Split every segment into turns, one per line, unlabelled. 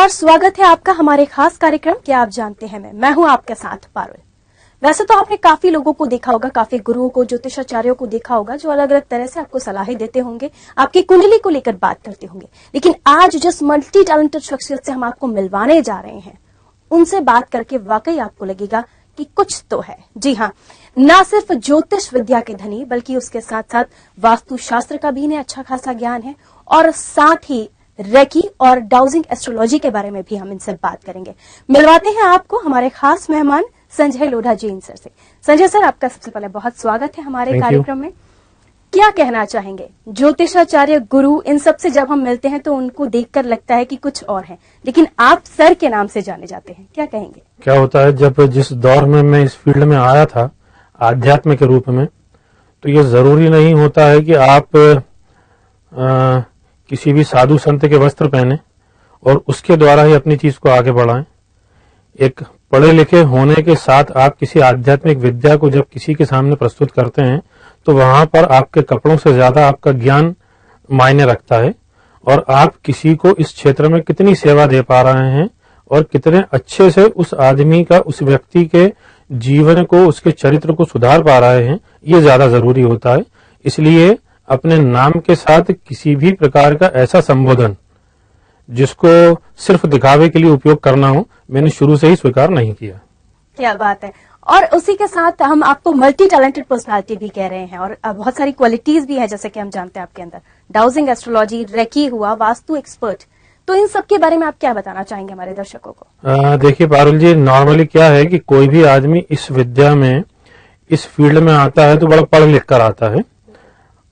नमस्कार, स्वागत है आपका हमारे खास कार्यक्रम क्या आप जानते हैं मैं हूं आपके साथ पारुल। वैसे तो आपने काफी लोगों को देखा होगा, काफी गुरुओं को, ज्योतिषाचार्यों को देखा होगा जो अलग अलग तरह से आपको सलाहें देते होंगे, आपकी कुंडली को लेकर बात करते होंगे। लेकिन आज जिस मल्टी टैलेंटेड शख्सियत से हम आपको मिलवाने जा रहे हैं, उनसे बात करके वाकई आपको लगेगा कि कुछ तो है। जी हाँ, न सिर्फ ज्योतिष विद्या के धनी बल्कि उसके साथ साथ वास्तु शास्त्र का भी इन्हें अच्छा खासा ज्ञान है और साथ ही रेकी और डाउजिंग एस्ट्रोलॉजी के बारे में भी हम इनसे बात करेंगे। मिलवाते हैं आपको हमारे खास मेहमान संजय लोढ़ा जी सर से। संजय सर, आपका सबसे पहले बहुत स्वागत है हमारे कार्यक्रम में। क्या कहना चाहेंगे, ज्योतिषाचार्य, गुरु, इन सब से जब हम मिलते हैं तो उनको देखकर लगता है कि कुछ और है, लेकिन आप सर के नाम से जाने जाते हैं, क्या कहेंगे?
क्या होता है, जब जिस दौर में मैं इस फील्ड में आया था आध्यात्म के रूप में, तो ये जरूरी नहीं होता है कि आप किसी भी साधु संत के वस्त्र पहने और उसके द्वारा ही अपनी चीज को आगे बढ़ाएं। एक पढ़े लिखे होने के साथ आप किसी आध्यात्मिक विद्या को जब किसी के सामने प्रस्तुत करते हैं तो वहां पर आपके कपड़ों से ज्यादा आपका ज्ञान मायने रखता है और आप किसी को इस क्षेत्र में कितनी सेवा दे पा रहे हैं और कितने अच्छे से उस आदमी का, उस व्यक्ति के जीवन को, उसके चरित्र को सुधार पा रहे हैं, ये ज्यादा जरूरी होता है। इसलिए अपने नाम के साथ किसी भी प्रकार का ऐसा संबोधन जिसको सिर्फ दिखावे के लिए उपयोग करना हो, मैंने शुरू से ही स्वीकार नहीं किया।
क्या बात है। और उसी के साथ हम आपको मल्टी टैलेंटेड पर्सनालिटी भी कह रहे हैं और बहुत सारी क्वालिटीज भी है, जैसे कि हम जानते हैं आपके अंदर डाउजिंग एस्ट्रोलॉजी, रेकी हुआ, वास्तु एक्सपर्ट। तो इन सब के बारे में आप क्या बताना चाहेंगे हमारे दर्शकों को?
देखिए पारुल जी, नॉर्मली क्या है कि कोई भी आदमी इस विद्या में, इस फील्ड में आता है तो बड़ा पढ़ लिख कर आता है।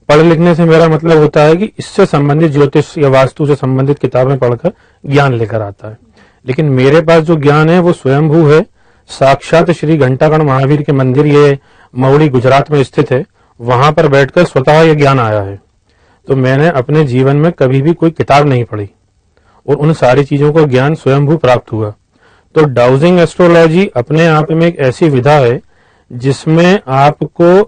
पढ़ लिखने से मेरा मतलब होता है कि इससे संबंधित ज्योतिष या वास्तु से संबंधित किताबें पढ़कर ज्ञान लेकर आता है। लेकिन मेरे पास जो ज्ञान है वो स्वयंभू है, साक्षात श्री घंटागढ़ महावीर के मंदिर, ये मवड़ी गुजरात में स्थित है, वहां पर बैठकर स्वतः ये ज्ञान आया है। तो मैंने अपने जीवन में कभी भी कोई किताब नहीं पढ़ी और उन सारी चीजों को ज्ञान स्वयंभू प्राप्त हुआ। तो डाउजिंग एस्ट्रोलॉजी अपने आप में एक ऐसी विधा है जिसमें आपको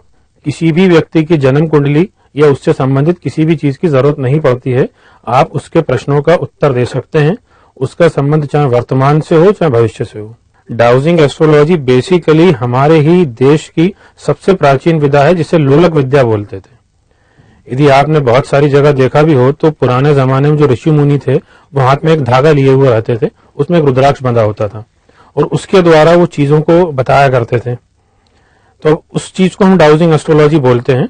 किसी भी व्यक्ति की जन्म कुंडली या उससे संबंधित किसी भी चीज की जरूरत नहीं पड़ती है। आप उसके प्रश्नों का उत्तर दे सकते हैं, उसका संबंध चाहे वर्तमान से हो चाहे भविष्य से हो। डाउजिंग एस्ट्रोलॉजी बेसिकली हमारे ही देश की सबसे प्राचीन विधा है, जिसे लोलक विद्या बोलते थे। यदि आपने बहुत सारी जगह देखा भी हो तो पुराने जमाने में जो ऋषि मुनि थे वो हाथ में एक धागा लिए हुए रहते थे, उसमें एक रुद्राक्ष बंधा होता था और उसके द्वारा वो चीजों को बताया करते थे। तो उस चीज को हम डाउजिंग एस्ट्रोलॉजी बोलते हैं।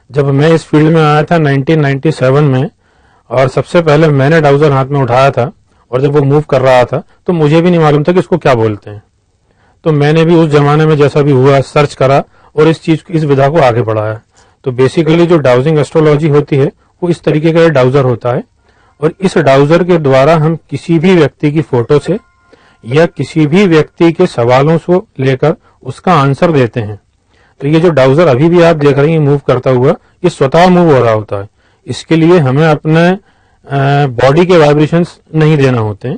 जब मैं इस फील्ड में आया था 1997 में, और सबसे पहले मैंने डाउजर हाथ में उठाया था और जब वो मूव कर रहा था तो मुझे भी नहीं मालूम था कि इसको क्या बोलते हैं। तो मैंने भी उस जमाने में जैसा भी हुआ सर्च करा और इस विधा को आगे बढ़ाया। तो बेसिकली जो डाउजिंग एस्ट्रोलॉजी होती है वो इस तरीके का डाउजर होता है और इस डाउजर के द्वारा हम किसी भी व्यक्ति की फोटो से या किसी भी व्यक्ति के सवालों से लेकर उसका आंसर देते हैं। तो ये जो डाउजर अभी भी आप देख रहे हैं मूव करता हुआ, ये स्वतः मूव हो रहा होता है। इसके लिए हमें अपने बॉडी के वाइब्रेशंस नहीं देना होते हैं,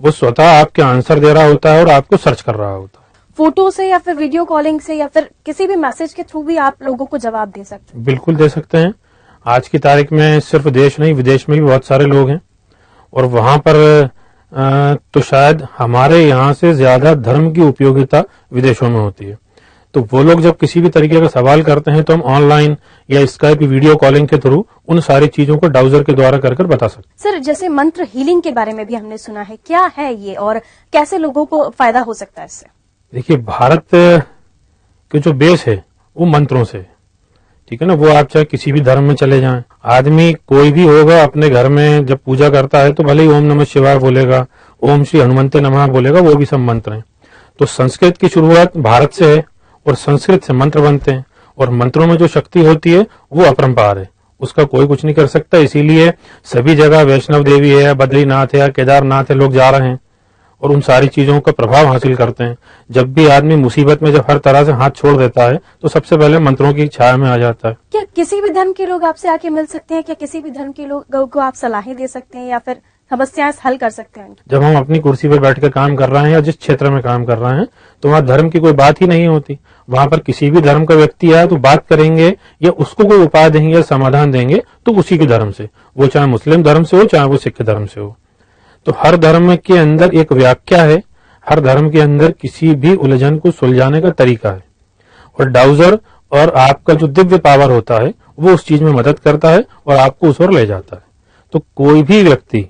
वो स्वतः आपके आंसर दे रहा होता है और आपको सर्च कर रहा होता है।
फोटो से या फिर वीडियो कॉलिंग से या फिर किसी भी मैसेज के थ्रू भी आप लोगों को जवाब दे सकते हैं?
बिल्कुल दे सकते हैं। आज की तारीख में सिर्फ देश नहीं, विदेश में भी बहुत सारे लोग हैं और वहां पर तो शायद हमारे यहाँ से ज्यादा धर्म की उपयोगिता विदेशों में होती है। तो वो लोग जब किसी भी तरीके का सवाल करते हैं तो हम ऑनलाइन या स्काइप वीडियो कॉलिंग के थ्रू उन सारी चीजों को डाउजर के द्वारा कर बता सकते हैं।
सर, जैसे मंत्र हीलिंग के बारे में भी हमने सुना है, क्या है ये और कैसे लोगों को फायदा हो सकता है इससे?
देखिए, भारत के जो बेस है वो मंत्रों से, ठीक है ना। वो आप चाहे किसी भी धर्म में चले जाएं, आदमी कोई भी होगा अपने घर में जब पूजा करता है तो भले ही ओम नमः शिवाय बोलेगा, ओम श्री हनुमंते नमः बोलेगा, वो भी सब मंत्र हैं। तो संस्कृत की शुरुआत भारत से है और संस्कृत से मंत्र बनते हैं और मंत्रों में जो शक्ति होती है वो अपरंपार है, उसका कोई कुछ नहीं कर सकता। इसीलिए सभी जगह वैष्णव देवी है, बद्रीनाथ है, केदारनाथ है, लोग जा रहे हैं और उन सारी चीजों का प्रभाव हासिल करते हैं। जब भी आदमी मुसीबत में जब हर तरह से हाथ छोड़ देता है तो सबसे पहले मंत्रों की छाया में आ जाता है।
क्या किसी भी धर्म के लोग आपसे आके मिल सकते हैं? क्या किसी भी धर्म के लोगों को आप सलाहें दे सकते हैं या फिर समस्याएं हल कर सकते हैं?
जब हम अपनी कुर्सी पर बैठ कर काम कर रहे हैं या जिस क्षेत्र में काम कर रहे हैं तो वहाँ धर्म की कोई बात ही नहीं होती। वहां पर किसी भी धर्म का व्यक्ति आए तो बात करेंगे या उसको कोई उपाय देंगे या समाधान देंगे तो उसी के धर्म से, वो चाहे मुस्लिम धर्म से हो चाहे वो सिख धर्म से हो। तो हर धर्म के अंदर एक व्याख्या है, हर धर्म के अंदर किसी भी उलझन को सुलझाने का तरीका है, और डाउजर और आपका जो दिव्य पावर होता है वो उस चीज में मदद करता है और आपको उस ओर ले जाता है। तो कोई भी व्यक्ति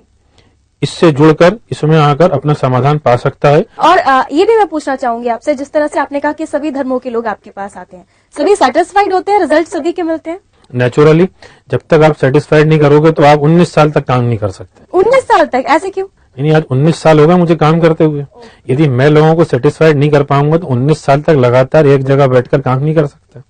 इससे जुड़कर इसमें आकर अपना समाधान पा सकता है।
और ये भी मैं पूछना चाहूंगी आपसे, जिस तरह से आपने कहा कि सभी धर्मों के लोग आपके पास आते हैं, सभी सेटिस्फाइड होते हैं, रिजल्ट सभी के मिलते हैं?
नेचुरली जब तक आप सेटिस्फाइड नहीं करोगे तो आप 19 साल तक काम नहीं कर सकते।
19 साल तक? ऐसे क्यों?
यानी आज 19 साल होगा मुझे काम करते हुए। यदि मैं लोगों को सेटिस्फाइड नहीं कर पाऊंगा तो 19 साल तक लगातार एक जगह बैठकर काम नहीं कर सकता।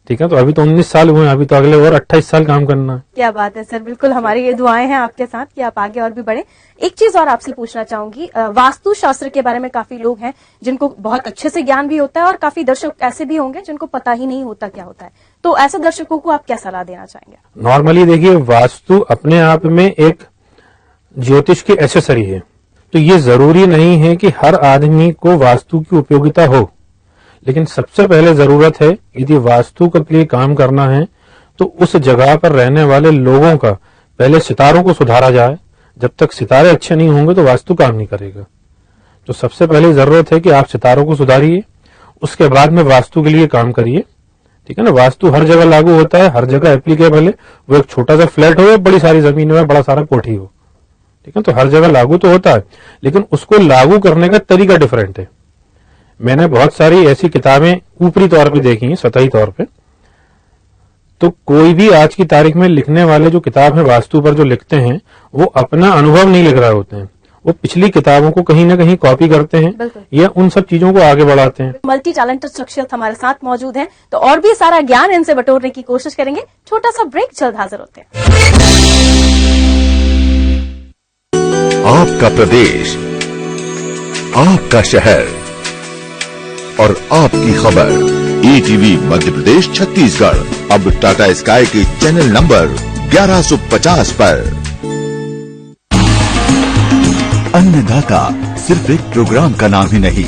ठीक है, तो अभी तो 19 साल हुए हैं, अभी तो अगले और 28 साल काम करना है।
क्या बात है सर, बिल्कुल हमारी ये दुआएं हैं आपके साथ कि आप आगे और भी बढ़े। एक चीज और आपसे पूछना चाहूंगी, वास्तु शास्त्र के बारे में काफी लोग हैं जिनको बहुत अच्छे से ज्ञान भी होता है और काफी दर्शक ऐसे भी होंगे जिनको पता ही नहीं होता क्या होता है, तो ऐसे दर्शकों को आप क्या सलाह देना चाहेंगे?
नॉर्मली देखिए, वास्तु अपने आप में एक ज्योतिष की एसेसरी है, तो ये जरूरी नहीं है कि हर आदमी को वास्तु की उपयोगिता हो, लेकिन सबसे पहले जरूरत है यदि वास्तु के लिए काम करना है तो उस जगह पर रहने वाले लोगों का पहले सितारों को सुधारा जाए। जब तक सितारे अच्छे नहीं होंगे तो वास्तु काम नहीं करेगा। तो सबसे पहले जरूरत है कि आप सितारों को सुधारिए, उसके बाद में वास्तु के लिए काम करिए। ठीक है ना, वास्तु हर जगह लागू होता है, हर जगह एप्लीकेबल है, वो एक छोटा सा फ्लैट हो या बड़ी सारी जमीन में बड़ा सारा कोठी हो। ठीक है, तो हर जगह लागू तो होता है, लेकिन उसको लागू करने का तरीका डिफरेंट है। मैंने बहुत सारी ऐसी किताबें ऊपरी तौर पे देखी हैं, सतही तौर पे। तो कोई भी आज की तारीख में लिखने वाले जो किताब है वास्तु पर जो लिखते हैं वो अपना अनुभव नहीं लिख रहे होते हैं, वो पिछली किताबों को कहीं ना कहीं कॉपी करते हैं या उन सब चीजों को आगे बढ़ाते हैं।
मल्टी टैलेंटेड शख्सियत हमारे साथ मौजूद हैं, तो और भी सारा ज्ञान इनसे बटोरने की कोशिश करेंगे। छोटा सा ब्रेक, जल्द हाजिर होते हैं।
आपका प्रदेश, आपका शहर और आपकी खबर। ईटीवी मध्य प्रदेश छत्तीसगढ़ अब टाटा स्काई के चैनल नंबर 1150 पर। अन्नदाता सिर्फ एक प्रोग्राम का नाम ही नहीं,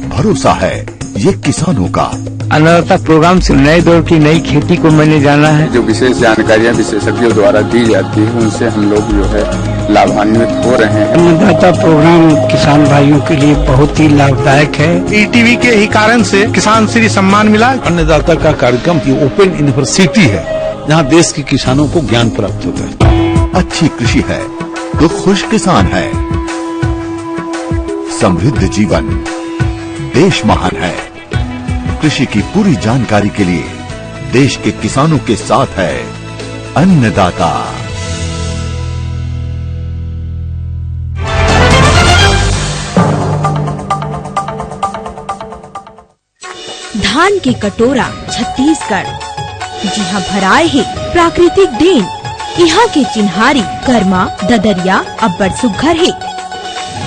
भरोसा है ये किसानों का।
अन्नदाता प्रोग्राम से नए दौर की नई खेती को मैंने जाना है।
जो विशेष जानकारियाँ विशेषज्ञों द्वारा दी जाती है उनसे हम लोग जो है लाभान्वित हो रहे हैं।
अन्नदाता प्रोग्राम किसान भाइयों के लिए बहुत ही लाभदायक है।
ईटीवी के ही कारण से किसान श्री सम्मान मिला।
अन्नदाता का कार्यक्रम की ओपन यूनिवर्सिटी है जहां देश के किसानों को ज्ञान प्राप्त होता है।
अच्छी कृषि है तो खुश किसान है, समृद्ध जीवन, देश महान है। कृषि की पूरी जानकारी के लिए देश के किसानों के साथ है अन्नदाता।
धान के कटोरा छत्तीसगढ़, जी हाँ, भराए है प्राकृतिक देन। यहाँ के चिन्हारी कर्मा ददरिया अब्बड़ सुघ्घर है।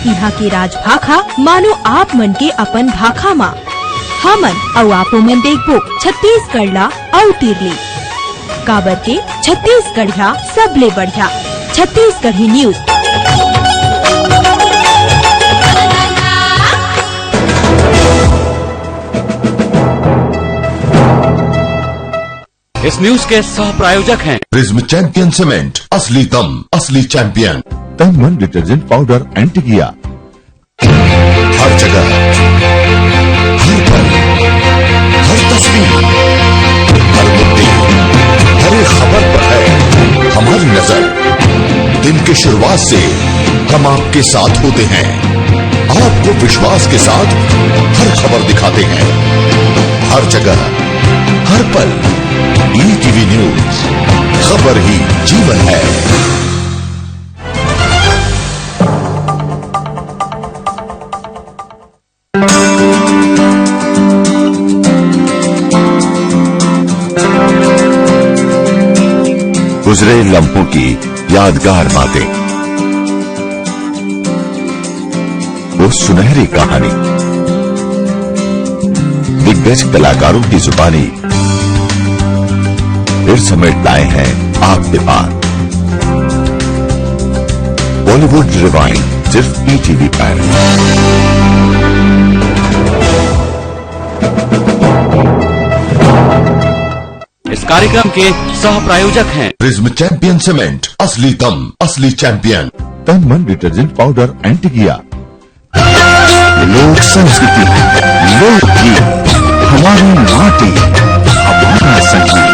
यहाँ के राजभाखा मानो आप मन के अपन भाखा माँ। हमन अउ आपो मन देखबो छत्तीसगढ़ ला अउ तिरली काबर के छत्तीसगढ़िया सबले बढ़िया। छत्तीसगढ़ी न्यूज।
इस न्यूज के सह प्रायोजक हैं
प्रिज्म चैंपियन सीमेंट, असली दम, असली चैंपियन। तन मन डिटर्जेंट पाउडर एंटीगिया। हर जगह, हर पल, हर तस्वीर, हर मुद्दे, हर एक खबर पर है हमारी नजर। दिन की शुरुआत से हम आपके साथ होते हैं, आपको विश्वास के साथ हर खबर दिखाते हैं। हर जगह, हर पल, ईटीवी न्यूज, खबर ही जीवन है। गुजरे लम्हों की यादगार बातें, वो सुनहरी कहानी, दिग्गज कलाकारों की जुबानी फिर समेट लाए हैं आपके पास। बॉलीवुड रिवाइंड सिर्फ ईटीवी पर।
इस कार्यक्रम के सह प्रायोजक हैं
प्रिज्म चैंपियन सीमेंट, असली दम, असली चैंपियन। तन मन डिटर्जेंट पाउडर एंटीगिया। लोक संस्कृति, लोकगीत, हमारी माटी, हमारा संगीत।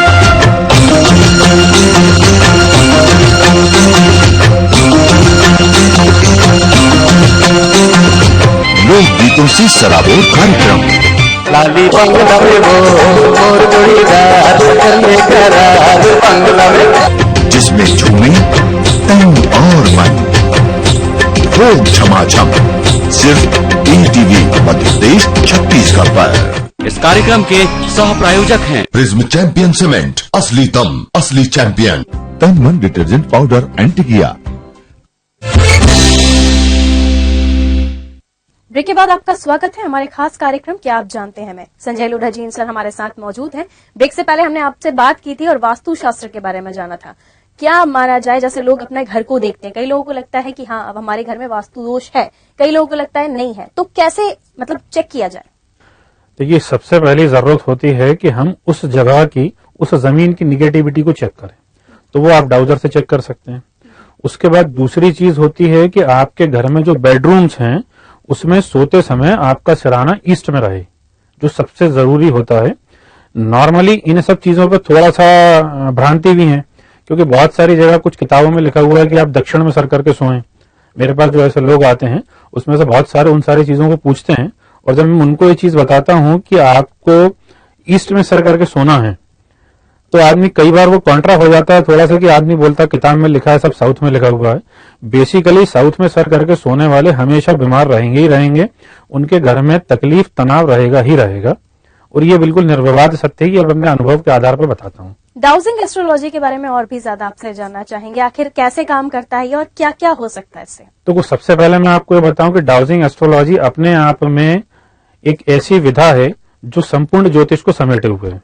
लोक गीतों से सराबोर कार्यक्रम।
लाली बंगला में वो मोर जोड़ीदार करने करार बंगला में,
जिसमें झूमे तन और मन। खूब झमाझम सिर्फ ईटीवी मध्य प्रदेश छत्तीसगढ़ पर।
इस कार्यक्रम के सह प्रायोजक हैं
प्रिज्म चैंपियन सीमेंट, असली दम, असली चैंपियन। तन मन डिटर्जेंट पाउडर एंटीगिया।
ब्रेक के बाद आपका स्वागत है हमारे खास कार्यक्रम क्या आप जानते हैं मैं संजय लोढ़ा जी सर हमारे साथ मौजूद हैं। ब्रेक से पहले हमने आपसे बात की थी और वास्तु शास्त्र के बारे में जाना था। क्या माना जाए, जैसे लोग अपने घर को देखते हैं, कई लोगों को लगता है कि हाँ अब हमारे घर में वास्तु दोष है, कई लोगों को लगता है नहीं है, तो कैसे मतलब चेक किया जाए?
देखिए, सबसे पहली जरूरत होती है कि हम उस जगह की, उस जमीन की निगेटिविटी को चेक करें, तो वो आप डाउजर से चेक कर सकते हैं। उसके बाद दूसरी चीज होती है कि आपके घर में जो बेडरूम्स हैं उसमें सोते समय आपका सिराना ईस्ट में रहे, जो सबसे जरूरी होता है। नॉर्मली इन सब चीजों पर थोड़ा सा भ्रांति भी है, क्योंकि बहुत सारी जगह कुछ किताबों में लिखा हुआ है कि आप दक्षिण में सर करके सोएं। मेरे पास जो ऐसे लोग आते हैं उसमें से बहुत सारे उन सारी चीजों को पूछते हैं, और जब मैं उनको ये चीज बताता हूं कि आपको ईस्ट में सर करके सोना है, तो आदमी कई बार वो कॉन्ट्रा हो जाता है थोड़ा सा, कि आदमी बोलता है किताब में लिखा है, सब साउथ में लिखा हुआ है। बेसिकली साउथ में सर करके सोने वाले हमेशा बीमार रहेंगे ही रहेंगे, उनके घर में तकलीफ तनाव रहेगा ही रहेगा, और ये बिल्कुल निर्विवाद सत्य है, ये अपने अनुभव के आधार पर बताता हूँ।
डाउजिंग एस्ट्रोलॉजी के बारे में और भी ज्यादा आपसे जानना चाहेंगे, आखिर कैसे काम करता है और क्या क्या हो सकता है इससे?
तो सबसे पहले मैं आपको ये बताऊं कि डाउजिंग एस्ट्रोलॉजी अपने आप में एक ऐसी विधा है जो संपूर्ण ज्योतिष को समेटे हुए है।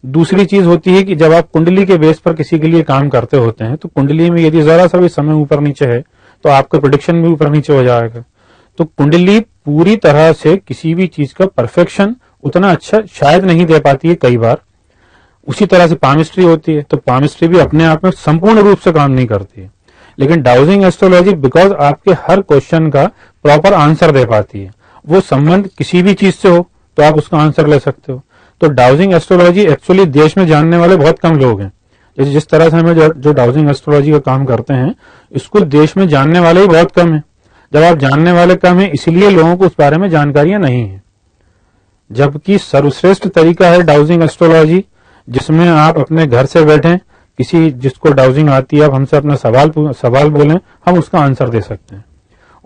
दूसरी चीज होती है कि जब आप कुंडली के बेस पर किसी के लिए काम करते होते हैं, तो कुंडली में यदि जरा सा भी समय ऊपर नीचे है तो आपका प्रेडिक्शन भी ऊपर नीचे हो जाएगा। तो कुंडली पूरी तरह से किसी भी चीज का परफेक्शन उतना अच्छा शायद नहीं दे पाती है कई बार। उसी तरह से पामिस्ट्री होती है, तो पामिस्ट्री भी अपने आप में संपूर्ण रूप से काम नहीं करती है, लेकिन डाउजिंग एस्ट्रोलॉजी बिकॉज आपके हर क्वेश्चन का प्रॉपर आंसर दे पाती है। वो संबंध किसी भी चीज से हो तो आप उसका आंसर ले सकते हो। तो डाउजिंग एस्ट्रोलॉजी एक्चुअली देश में जानने वाले बहुत कम लोग हैं। जैसे जिस तरह से हमें जो डाउजिंग एस्ट्रोलॉजी का काम करते हैं, इसको देश में जानने वाले ही बहुत कम हैं। जब आप जानने वाले कम है, इसलिए लोगों को उस बारे में जानकारियां नहीं है। जबकि सर्वश्रेष्ठ तरीका है डाउजिंग एस्ट्रोलॉजी, जिसमें आप अपने घर से बैठे किसी जिसको डाउजिंग आती है, आप हमसे अपना सवाल बोलें, हम उसका आंसर दे सकते हैं।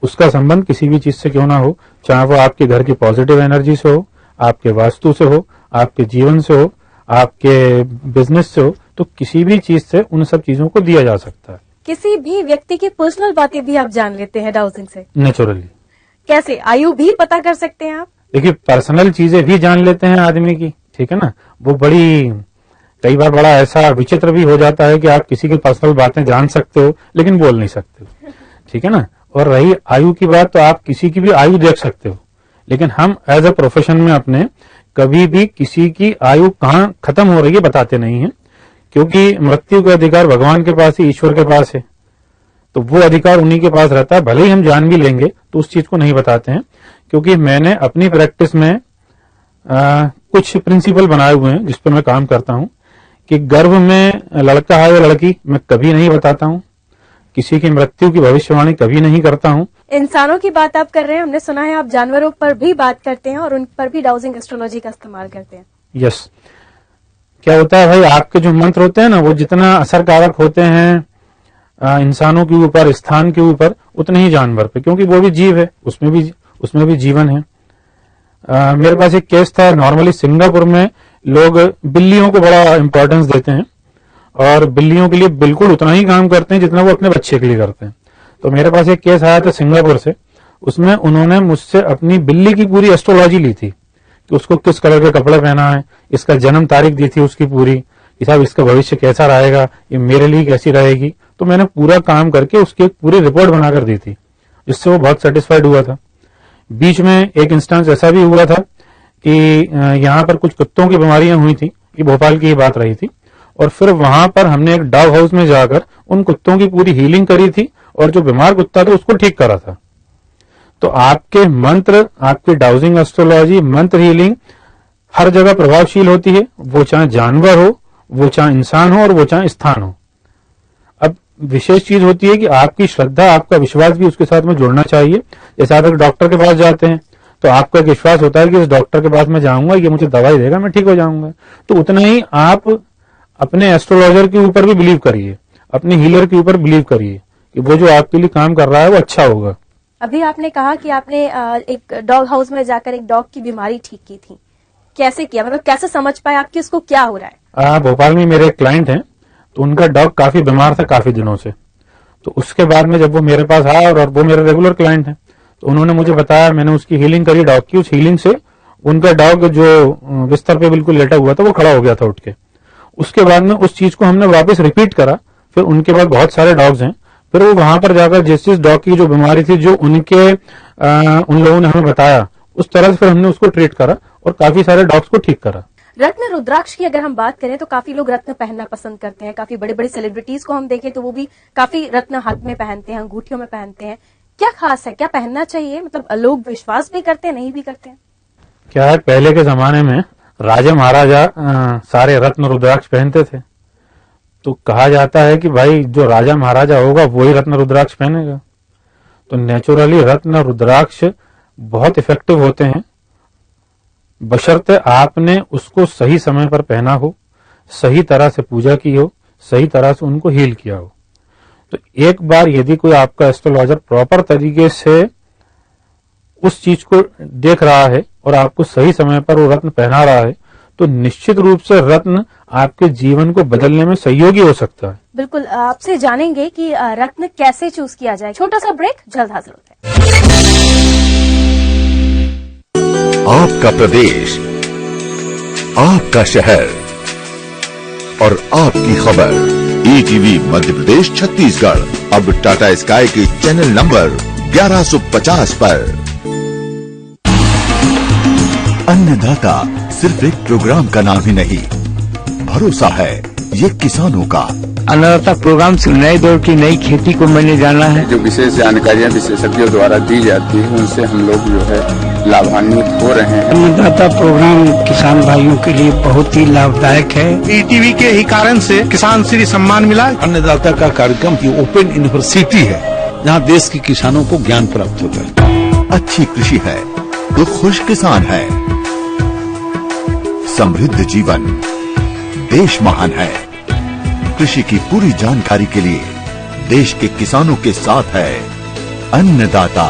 उसका संबंध किसी भी चीज से क्यों ना हो, चाहे वो आपके घर की पॉजिटिव एनर्जी से हो, आपके वास्तु से हो, आपके जीवन से हो, आपके बिजनेस से हो, तो किसी भी चीज से उन सब चीजों को दिया जा सकता है।
किसी भी व्यक्ति की पर्सनल बातें भी आप जान लेते हैं डाउजिंग से?
नेचुरली।
कैसे? आयु भी पता कर सकते हैं आप?
देखिए, पर्सनल चीजें भी जान लेते हैं आदमी की, ठीक है ना। वो कई बार बड़ा ऐसा विचित्र भी हो जाता है कि आप किसी की पर्सनल बातें जान सकते हो लेकिन बोल नहीं सकते हो, ठीक है ना। और रही आयु की बात, तो आप किसी की भी आयु देख सकते हो, लेकिन हम एज ए प्रोफेशन में अपने कभी भी किसी की आयु कहाँ खत्म हो रही है बताते नहीं है, क्योंकि मृत्यु का अधिकार भगवान के पास है, ईश्वर के पास है, तो वो अधिकार उन्हीं के पास रहता है। भले ही हम जान भी लेंगे तो उस चीज को नहीं बताते हैं, क्योंकि मैंने अपनी प्रैक्टिस में कुछ प्रिंसिपल बनाए हुए हैं जिस पर मैं काम करता हूं, कि गर्भ में लड़का है या लड़की मैं कभी नहीं बताता हूं, किसी की मृत्यु की भविष्यवाणी कभी नहीं करता हूं।
इंसानों की बात आप कर रहे हैं, हमने सुना है आप जानवरों पर भी बात करते हैं और उन पर भी डाउजिंग एस्ट्रोलॉजी का इस्तेमाल करते हैं।
यस। क्या होता है भाई, आपके जो मंत्र होते हैं ना, वो जितना असरकारक होते हैं इंसानों के ऊपर, स्थान के ऊपर, उतने ही जानवर पे, क्योंकि वो भी जीव है, उसमें भी जीवन है। मेरे पास एक केस था, नॉर्मली सिंगापुर में लोग बिल्लियों को बड़ा इंपॉर्टेंस देते हैं और बिल्लियों के लिए बिल्कुल उतना ही काम करते हैं जितना वो अपने बच्चे के लिए करते हैं। तो मेरे पास एक केस आया था सिंगापुर से, उसमें उन्होंने मुझसे अपनी बिल्ली की पूरी एस्ट्रोलॉजी ली थी कि उसको किस कलर के कपड़े पहना है, इसका जन्म तारीख दी थी उसकी पूरी, कि साहब इसका भविष्य कैसा रहेगा, ये मेरे लिए कैसी रहेगी। तो मैंने पूरा काम करके उसकी एक पूरी रिपोर्ट बनाकर दी थी, जिससे वो बहुत सेटिस्फाइड हुआ था। बीच में एक इंस्टेंस ऐसा भी हुआ था कि यहाँ पर कुछ कुत्तों की बीमारियां हुई थी, ये भोपाल की बात रही थी, और फिर वहां पर हमने एक डॉग हाउस में जाकर उन कुत्तों की पूरी हीलिंग करी थी और जो बीमार कुत्ता था उसको ठीक करा था। तो आपके मंत्र, आपकी डाउजिंग एस्ट्रोलॉजी, मंत्र हीलिंग हर जगह प्रभावशील होती है, वो चाहे जानवर हो, वो चाहे इंसान हो और वो चाहे स्थान हो। अब विशेष चीज होती है कि आपकी श्रद्धा, आपका विश्वास भी उसके साथ में जुड़ना चाहिए। जैसे आप एक डॉक्टर के पास जाते हैं तो आपका एक विश्वास होता है कि इस डॉक्टर के पास मैं जाऊंगा, ये मुझे दवाई देगा, मैं ठीक हो जाऊंगा। तो उतना ही आप अपने एस्ट्रोलॉजर के ऊपर भी बिलीव करिए, अपने हीलर के ऊपर बिलीव करिए कि वो जो आपके लिए काम कर रहा है वो अच्छा होगा।
अभी आपने कहा कि आपने एक डॉग हाउस में जाकर एक डॉग की बीमारी ठीक की थी, कैसे किया, मतलब कैसे समझ पाए आप कि उसको क्या हो रहा है?
भोपाल में मेरे एक क्लाइंट हैं, तो उनका डॉग काफी बीमार था काफी दिनों से। तो उसके बाद में जब वो मेरे पास आया और वो मेरे रेगुलर क्लाइंट हैं, तो उन्होंने मुझे बताया, मैंने उसकी हीलिंग करी डॉग की। उस हीलिंग से उनका डॉग जो बिस्तर पे बिल्कुल लेटा हुआ था वो खड़ा हो गया था उठ के। उसके बाद में उस चीज को हमने वापस रिपीट करा। फिर उनके बाद बहुत सारे डॉग्स हैं, फिर वो वहां पर जाकर जिस डॉग की जो बीमारी थी, जो उन लोगों ने हमें बताया, उस तरह से फिर हमने उसको ट्रीट करा और काफी सारे डॉग्स को ठीक करा।
रत्न रुद्राक्ष की अगर हम बात करें तो काफी लोग रत्न पहनना पसंद करते हैं। काफी बड़े बड़े सेलिब्रिटीज को हम देखें तो वो भी काफी रत्न हाथ में पहनते हैं, अंगूठियों में पहनते हैं। क्या खास है, क्या पहनना चाहिए? मतलब लोग विश्वास भी करते हैं, नहीं भी करते हैं?
क्या है, पहले के जमाने में राजा महाराजा सारे रत्न रुद्राक्ष पहनते थे। तो कहा जाता है कि भाई जो राजा महाराजा होगा वही रत्न रुद्राक्ष पहनेगा। तो नेचुरली रत्न रुद्राक्ष बहुत इफेक्टिव होते हैं, बशर्ते आपने उसको सही समय पर पहना हो, सही तरह से पूजा की हो, सही तरह से उनको हील किया हो। तो एक बार यदि कोई आपका एस्ट्रोलॉजर प्रॉपर तरीके से उस चीज को देख रहा है और आपको सही समय पर वो रत्न पहना रहा है, तो निश्चित रूप से रत्न आपके जीवन को बदलने में सहयोगी हो सकता है।
बिल्कुल, आपसे जानेंगे कि रत्न कैसे चूज किया जाए। छोटा सा ब्रेक, जल्द हाजिर होते हैं।
आपका प्रदेश, आपका शहर और आपकी खबर। ईटीवी मध्य प्रदेश छत्तीसगढ़ अब टाटा स्काई के चैनल नंबर 1150 पर। अन्नदाता सिर्फ एक प्रोग्राम का नाम ही नहीं, भरोसा है ये किसानों का।
अन्नदाता प्रोग्राम से नए दौर की नई खेती को मैंने जाना है।
जो विशेष जानकारियाँ विशेषज्ञों द्वारा दी जाती है उनसे हम लोग जो है लाभान्वित हो रहे हैं।
अन्नदाता प्रोग्राम किसान भाइयों के लिए बहुत ही लाभदायक है।
ईटीवी के ही कारण से किसान श्री सम्मान मिला।
अन्नदाता का कार्यक्रम की ओपन यूनिवर्सिटी है, जहाँ देश के किसानों को ज्ञान प्राप्त होता है।
अच्छी कृषि है तो खुश किसान है, समृद्ध जीवन, देश महान है। कृषि की पूरी जानकारी के लिए देश के किसानों के साथ है अन्नदाता।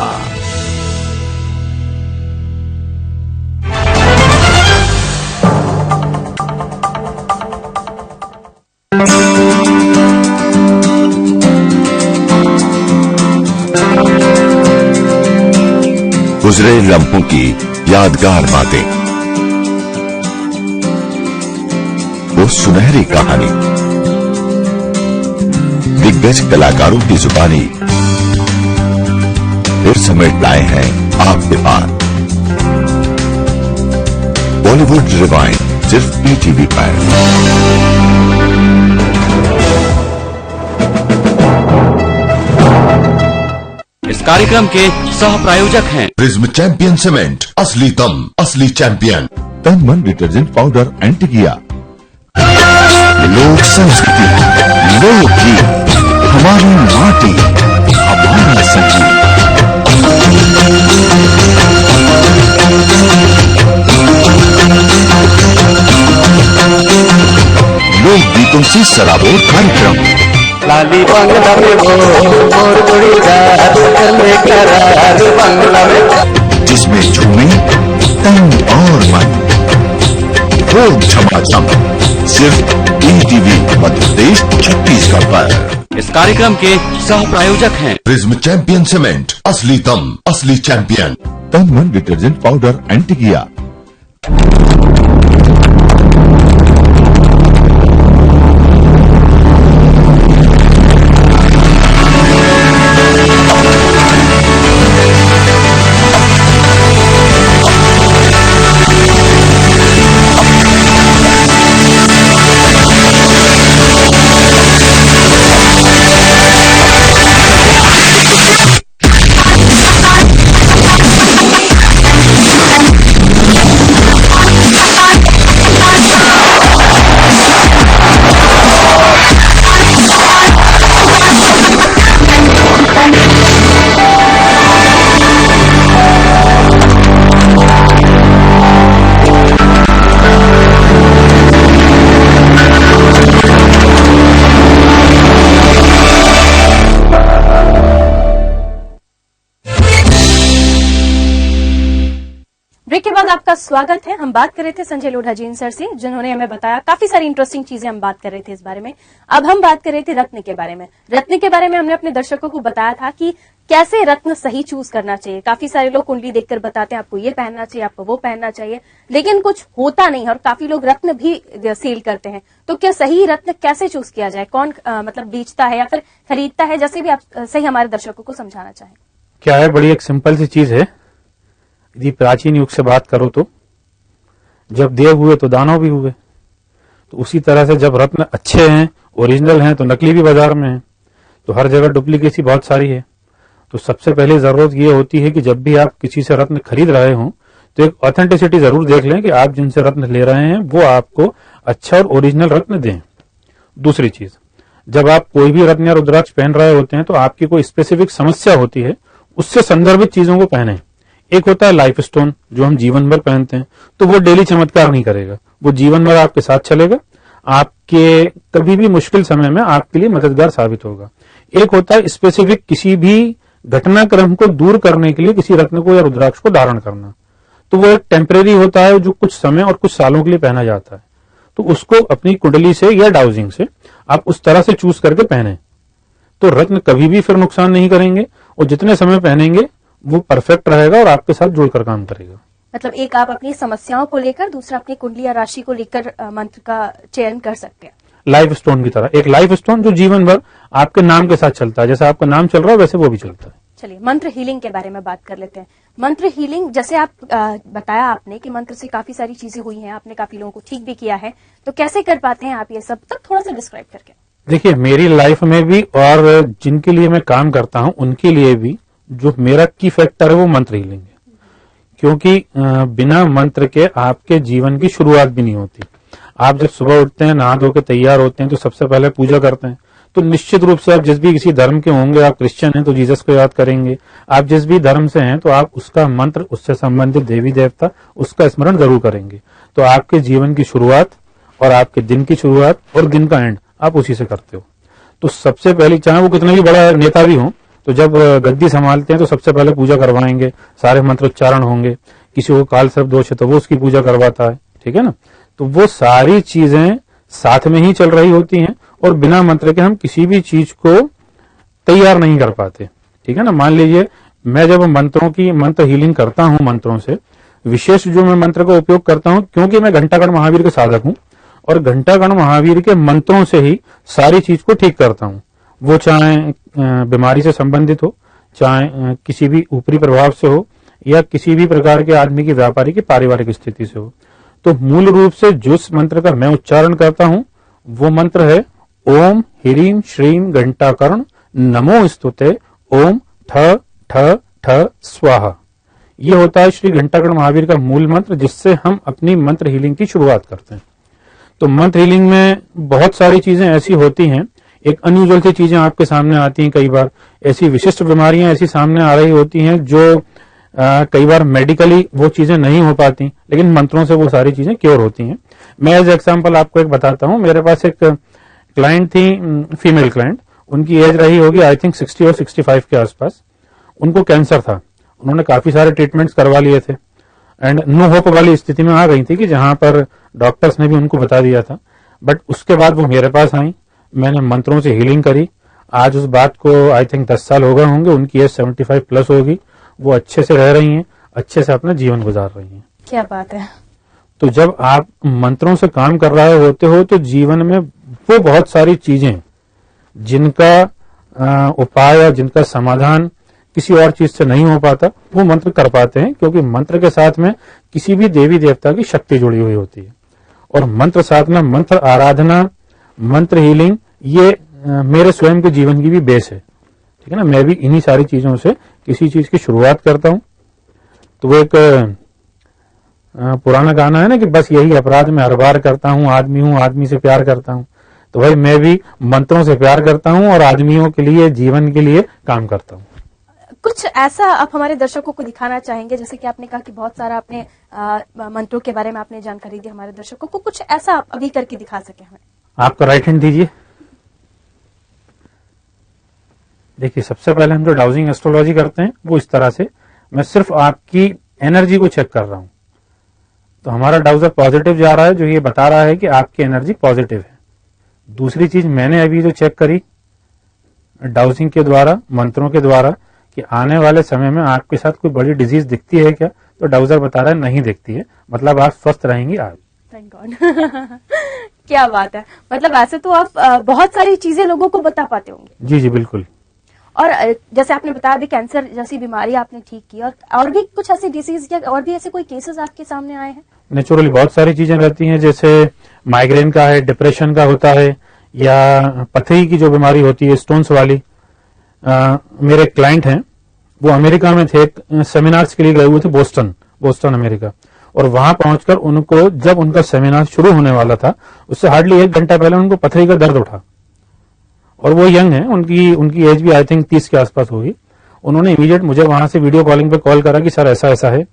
गुजरे लम्हों की यादगार बातें, वो सुनहरी कहानी, दिग्गज कलाकारों की जुबानी फिर समेट लाए हैं आपके पास। बॉलीवुड रिवाइंड सिर्फ ईटीवी पर।
इस कार्यक्रम के सह प्रायोजक हैं
प्रिज्म चैंपियन सीमेंट, असली दम, असली चैंपियन। तन मन डिटर्जेंट पाउडर एंटीगिया। लोक संस्कृति, लोक गीत, हमारी माटी, हमारा संगीत। लोक गीतों से सराबोर कार्यक्रम।
लाली बंगला में वो मोर जोड़ीदार चले करार बंगला में,
जिसमें झूमे तन और मन। खूब झमाझम सिर्फ ईटीवी मध्य प्रदेश छत्तीसगढ़ पर।
इस कार्यक्रम के सह प्रायोजक हैं
प्रिज्म चैंपियन सीमेंट, असली दम, असली चैंपियन। तन मन डिटर्जेंट पाउडर एंटीगिया।
ब्रेक के बाद आपका स्वागत है। हम बात कर रहे थे संजय लोढ़ा जी सर से, जिन्होंने हमें बताया काफी सारी इंटरेस्टिंग चीजें हम बात कर रहे थे इस बारे में। अब हम बात कर रहे थे रत्न के बारे में। रत्न के बारे में हमने अपने दर्शकों को बताया था कि कैसे रत्न सही चूज करना चाहिए। काफी सारे लोग कुंडली देखकर बताते हैं आपको ये पहनना चाहिए, आपको वो पहनना चाहिए, लेकिन कुछ होता नहीं है और काफी लोग रत्न भी सेल करते हैं। तो क्या सही रत्न कैसे चूज किया जाए? कौन मतलब बेचता है या फिर खरीदता है? जैसे भी आप सही हमारे दर्शकों को समझाना चाहें।
क्या है, बड़ी एक सिंपल सी चीज है। यदि प्राचीन युग से बात करो तो जब देव हुए तो दानव भी हुए। तो उसी तरह से जब रत्न अच्छे हैं, ओरिजिनल हैं, तो नकली भी बाजार में हैं। तो हर जगह डुप्लीकेसी बहुत सारी है। तो सबसे पहले जरूरत ये होती है कि जब भी आप किसी से रत्न खरीद रहे हो तो एक ऑथेंटिसिटी जरूर देख लें कि आप जिनसे रत्न ले रहे हैं वो आपको अच्छा और ओरिजिनल रत्न दें। दूसरी चीज, जब आप कोई भी रत्न या रुद्राक्ष पहन रहे होते हैं तो आपकी कोई स्पेसिफिक समस्या होती है, उससे संदर्भित चीजों को पहने। एक होता है लाइफ स्टोन, जो हम जीवन भर पहनते हैं, तो वो डेली चमत्कार नहीं करेगा, वो जीवन भर आपके साथ चलेगा, आपके कभी भी मुश्किल समय में आपके लिए मददगार साबित होगा। एक होता है स्पेसिफिक किसी भी घटनाक्रम को दूर करने के लिए किसी रत्न को या रुद्राक्ष को धारण करना, तो वो एक टेम्परेरी होता है जो कुछ समय और कुछ सालों के लिए पहना जाता है। तो उसको अपनी कुंडली से या डाउजिंग से आप उस तरह से चूज करके पहने, तो रत्न कभी भी फिर नुकसान नहीं करेंगे और जितने समय पहनेंगे वो परफेक्ट रहेगा और आपके साथ जुड़कर काम करेगा।
मतलब एक आप अपनी समस्याओं को लेकर, दूसरा अपनी कुंडली या राशि को लेकर मंत्र का चयन कर सकते हैं।
लाइफ स्टोन की तरह, एक लाइफ स्टोन जो जीवन भर आपके नाम के साथ चलता है, जैसे आपका नाम चल रहा है वैसे वो भी चलता है।
चलिए मंत्र हीलिंग के बारे में बात कर लेते हैं। मंत्र हीलिंग, जैसे आप बताया आपने कि मंत्र से काफी सारी चीजें हुई हैं, आपने काफी लोगों को ठीक भी किया है, तो कैसे कर पाते हैं आप ये सब, तक थोड़ा सा डिस्क्राइब करके।
देखिए, मेरी लाइफ में भी और जिनके लिए मैं काम करता हूं उनके लिए भी जो मेरा की फैक्टर है वो मंत्र हीलिंग है। क्योंकि बिना मंत्र के आपके जीवन की शुरुआत भी नहीं होती। आप जब सुबह उठते हैं, नहा धो के तैयार होते हैं, तो सबसे पहले पूजा करते हैं। तो निश्चित रूप से आप जिस भी किसी धर्म के होंगे, आप क्रिश्चियन हैं तो जीसस को याद करेंगे, आप जिस भी धर्म से हैं तो आप उसका मंत्र, उससे संबंधित देवी देवता, उसका स्मरण जरूर करेंगे। तो आपके जीवन की शुरुआत और आपके दिन की शुरुआत और दिन का एंड आप उसी से करते हो। तो सबसे पहले, चाहे वो कितना भी बड़ा नेता भी हो, तो जब गद्दी संभालते हैं तो सबसे पहले पूजा करवाएंगे, सारे मंत्रोच्चारण होंगे। किसी को काल सर्प दोष है तो वो उसकी पूजा करवाता है, ठीक है ना। तो वो सारी चीजें साथ में ही चल रही होती हैं और बिना मंत्र के हम किसी भी चीज को तैयार नहीं कर पाते, ठीक है ना। मान लीजिए मैं जब मंत्र हीलिंग करता हूं, मंत्रों से विशेष जो मैं मंत्र का उपयोग करता हूं, क्योंकि मैं घंटागण महावीर का साधक हूं और घंटागण महावीर के मंत्रों से ही सारी चीज को ठीक करता हूं। वो चाहे बीमारी से संबंधित हो, चाहे किसी भी ऊपरी प्रभाव से हो, या किसी भी प्रकार के आदमी की व्यापारी की पारिवारिक स्थिति से हो। तो मूल रूप से जिस मंत्र का मैं उच्चारण करता हूं वो मंत्र है ओम ह्रीं श्रीं घंटाकर्ण नमो स्तुते ओम ठ ठ ठ स्वाहा। ये होता है श्री घंटाकर्ण महावीर का मूल मंत्र, जिससे हम अपनी मंत्र हीलिंग की शुरुआत करते हैं। तो मंत्र हीलिंग में बहुत सारी चीजें ऐसी होती हैं, एक अनयूजुअल सी चीजें आपके सामने आती हैं। कई बार ऐसी विशिष्ट बीमारियां ऐसी सामने आ रही होती हैं जो कई बार मेडिकली वो चीजें नहीं हो पाती, लेकिन मंत्रों से वो सारी चीजें क्योर होती हैं। मैं एज एग्जांपल आपको एक बताता हूं। मेरे पास एक क्लाइंट थी, फीमेल क्लाइंट, उनकी एज रही होगी आई थिंक 60 और 65 के आसपास। उनको कैंसर था, उन्होंने काफी सारे ट्रीटमेंट्स करवा लिए थे एंड नो होप वाली स्थिति में आ गई थी कि जहां पर डॉक्टर्स ने भी उनको बता दिया था। बट उसके बाद वो मेरे पास आई, मैंने मंत्रों से हीलिंग करी। आज उस बात को आई थिंक 10 साल हो गए होंगे, उनकी एज 75 प्लस होगी। वो अच्छे से रह रही हैं, अच्छे से अपना जीवन गुजार रही हैं।
क्या बात है।
तो जब आप मंत्रों से काम कर रहे होते हो तो जीवन में वो बहुत सारी चीजें जिनका उपाय या जिनका समाधान किसी और चीज से नहीं हो पाता, वो मंत्र कर पाते हैं, क्योंकि मंत्र के साथ में किसी भी देवी देवता की शक्ति जुड़ी हुई होती है। और मंत्र साधना, मंत्र आराधना, मंत्र हीलिंग, ये मेरे स्वयं के जीवन की भी बेस है, ठीक है ना। मैं भी इन्हीं सारी चीजों से किसी चीज की शुरुआत करता हूं। तो वो एक पुराना गाना है ना कि बस यही अपराध मैं हर बार करता हूं, आदमी से प्यार करता हूं। तो भाई मैं भी मंत्रों से प्यार करता हूं और आदमियों के लिए, जीवन के लिए काम करता हूं।
कुछ ऐसा आप हमारे दर्शकों को दिखाना चाहेंगे, जैसे कि आपने कहा कि बहुत सारा आपने मंत्रों के बारे में आपने जानकारी दी हमारे दर्शकों को, कुछ ऐसा आप अभी करके दिखा सके हमें।
आपका राइट हैंड दीजिए। देखिए, सबसे पहले हम जो डाउजिंग एस्ट्रोलॉजी करते हैं वो इस तरह से, मैं सिर्फ आपकी एनर्जी को चेक कर रहा हूं तो हमारा डाउजर पॉजिटिव जा रहा है, जो ये बता रहा है कि आपकी एनर्जी पॉजिटिव है। दूसरी चीज मैंने अभी जो चेक करी डाउजिंग के द्वारा, मंत्रों के द्वारा, कि आने वाले समय में आपके साथ कोई बड़ी डिजीज दिखती है क्या, तो डाउजर बता रहा है नहीं दिखती है, मतलब आप स्वस्थ रहेंगी आज।
Thank God. क्या बात है, मतलब ऐसे तो आप बहुत सारी चीजें लोगों को बता पाते होंगे।
जी जी बिल्कुल।
और जैसे आपने बताया अभी कैंसर जैसी बीमारी आपने ठीक की, और भी कुछ ऐसी डिसीज या और भी ऐसे कोई केसेस आपके सामने आए हैं?
नेचुरली बहुत सारी चीजें रहती हैं, जैसे माइग्रेन का है, डिप्रेशन का होता है, या पथरी की जो बीमारी होती है स्टोन्स वाली। मेरे क्लाइंट हैं, वो अमेरिका में थे, सेमिनार्स के लिए गए हुए थे बोस्टन अमेरिका, और वहां पहुंचकर उनको जब उनका सेमिनार शुरू होने वाला था उससे हार्डली 1 घंटा पहले उनको पथरी का दर्द उठा, और वो यंग है, उनकी एज भी आई थिंक 30 के आसपास होगी। उन्होंने इमीडिएट मुझे वहां से वीडियो कॉलिंग पे कॉल करा कि सर ऐसा ऐसा है।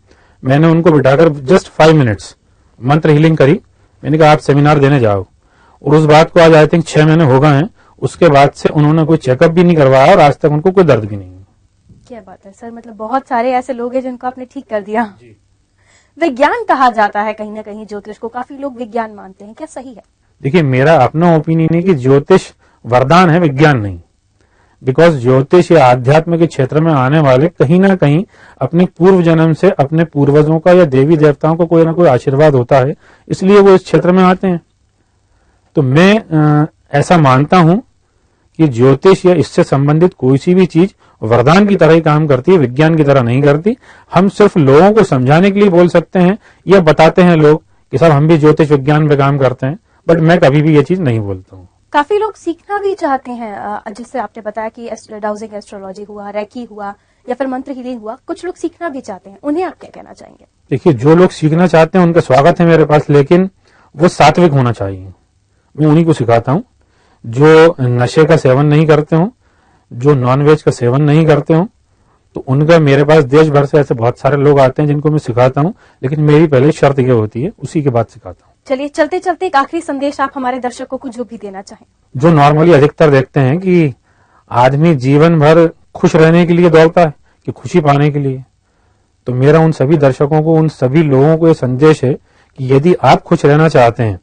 मैंने उनको बिठाकर जस्ट 5 मिनट्स मंत्र हीलिंग करी। मैंने कहा आप सेमिनार देने जाओ, और उस बात को आज आई थिंक 6 महीने हो गए हैं। उसके बाद से उन्होंने कोई चेकअप भी नहीं करवाया और आज तक उनको कोई दर्द भी नहीं है।
क्या बात है सर, मतलब बहुत सारे ऐसे लोग हैं जिनको आपने ठीक कर दिया। विज्ञान कहा जाता है कहीं ना कहीं ज्योतिष को, काफी लोग विज्ञान मानते हैं, क्या सही है?
देखिए मेरा अपना ओपिनियन है कि ज्योतिष वरदान है, विज्ञान नहीं। बिकॉज ज्योतिष या आध्यात्म के क्षेत्र में आने वाले कहीं ना कहीं अपने पूर्व जन्म से अपने पूर्वजों का या देवी देवताओं का कोई ना कोई आशीर्वाद होता है, इसलिए वो इस क्षेत्र में आते हैं। तो मैं ऐसा मानता हूं कि ज्योतिष या इससे संबंधित कोई सी भी चीज वरदान की तरह ही काम करती है, विज्ञान की तरह नहीं करती। हम सिर्फ लोगों को समझाने के लिए बोल सकते हैं या बताते हैं लोग कि साहब हम भी ज्योतिष विज्ञान पे काम करते हैं, बट मैं कभी भी ये चीज नहीं बोलता हूँ।
काफी लोग सीखना भी चाहते हैं, जिससे आपने बताया कि डाउजिंग एस्ट्रोलॉजी हुआ, रेकी हुआ, या फिर मंत्र हीलिंग हुआ, कुछ लोग सीखना भी चाहते हैं, उन्हें आप क्या कहना चाहेंगे?
देखिए जो लोग सीखना चाहते हैं उनका स्वागत है मेरे पास, लेकिन वो सात्विक होना चाहिए। मैं उन्हीं को सिखाता हूँ जो नशे का सेवन नहीं करते हो, जो नॉनवेज का सेवन नहीं करते हो। तो उनका मेरे पास देश भर से ऐसे बहुत सारे लोग आते हैं जिनको मैं सिखाता हूँ, लेकिन मेरी पहले शर्त ये होती है, उसी के बाद सिखाता हूँ।
चलिए चलते चलते एक आखिरी संदेश आप हमारे दर्शकों को जो भी देना चाहें।
जो नॉर्मली अधिकतर देखते हैं कि आदमी जीवन भर खुश रहने के लिए दौड़ता है कि खुशी पाने के लिए, तो मेरा उन सभी दर्शकों को, उन सभी लोगों को ये संदेश है कि यदि आप खुश रहना चाहते हैं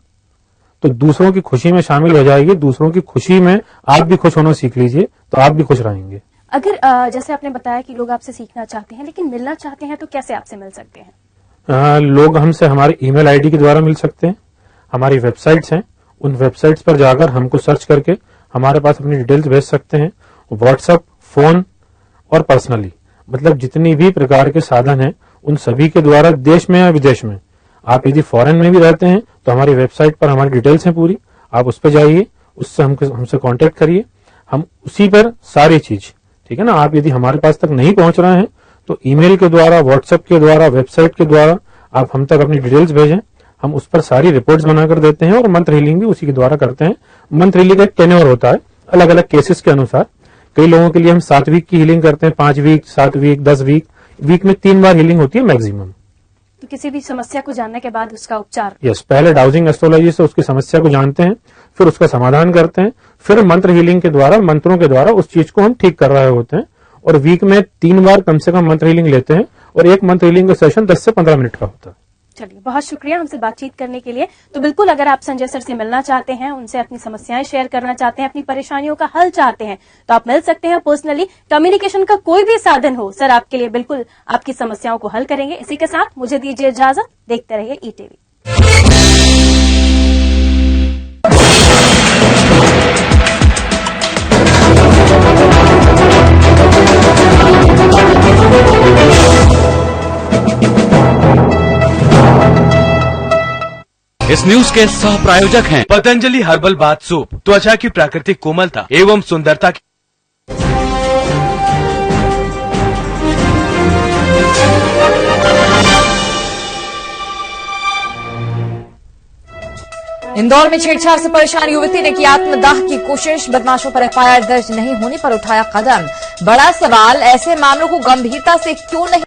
तो दूसरों की खुशी में शामिल हो जाइए, दूसरों की खुशी में आप भी खुश होना सीख लीजिए, तो आप भी खुश रहेंगे।
अगर जैसे आपने बताया कि लोग आपसे सीखना चाहते हैं लेकिन मिलना चाहते हैं, तो कैसे आपसे मिल सकते हैं?
लोग हमसे हमारी ईमेल आईडी के द्वारा मिल सकते हैं, हमारी वेबसाइट्स हैं, उन वेबसाइट्स पर जाकर हमको सर्च करके हमारे पास अपनी डिटेल्स भेज सकते हैं। व्हाट्सएप, फोन और पर्सनली, मतलब जितनी भी प्रकार के साधन हैं उन सभी के द्वारा, देश में या विदेश में। आप यदि फॉरेन में भी रहते हैं तो हमारी वेबसाइट पर हमारी डिटेल्स हैं पूरी, आप उस पर जाइए, उससे हमसे कांटेक्ट करिए, हम उसी पर सारी चीज, ठीक है ना। आप यदि हमारे पास तक नहीं पहुंच रहे हैं तो ईमेल के द्वारा, व्हाट्सएप के द्वारा, वेबसाइट के द्वारा आप हम तक अपनी डिटेल्स भेजें, हम उस पर सारी रिपोर्ट्स बनाकर देते हैं, और मंत्र हीलिंग भी उसी के द्वारा करते हैं। मंत्र हीलिंग का एक टेन्योर होता है अलग अलग केसेस के अनुसार। कई लोगों के लिए हम 7 वीक की हीलिंग करते हैं, 5 वीक, 7 वीक, 10 वीक में 3 बार हीलिंग होती है मैक्सिमम।
तो किसी भी समस्या को जानने के बाद उसका उपचार,
यस, पहले डाउजिंग एस्ट्रोलॉजी से उसकी समस्या को जानते हैं, फिर उसका समाधान करते हैं, फिर मंत्र हीलिंग के द्वारा, मंत्रों के द्वारा उस चीज को हम ठीक कर रहे होते हैं। और वीक में 3 बार कम से कम मंत्र हीलिंग लेते हैं, और एक मंत्र हीलिंग का सेशन 10 से 15 मिनट का होता है।
चलिए बहुत शुक्रिया हमसे बातचीत करने के लिए। तो बिल्कुल अगर आप संजय सर से मिलना चाहते हैं, उनसे अपनी समस्याएं शेयर करना चाहते हैं, अपनी परेशानियों का हल चाहते हैं, तो आप मिल सकते हैं पर्सनली। कम्युनिकेशन का कोई भी साधन हो, सर आपके लिए बिल्कुल आपकी समस्याओं को हल करेंगे। इसी के साथ मुझे दीजिए इजाजत, देखते रहिए ईटीवी।
इस न्यूज के सह प्रायोजक हैं
पतंजलि हर्बल बाथ सूप, त्वचा की प्राकृतिक कोमलता एवं सुंदरता की।
इंदौर में छेड़छाड़ से परेशान युवती ने की आत्मदाह की कोशिश, बदमाशों पर एफआईआर दर्ज नहीं होने पर उठाया कदम। बड़ा सवाल, ऐसे मामलों को गंभीरता से क्यों नहीं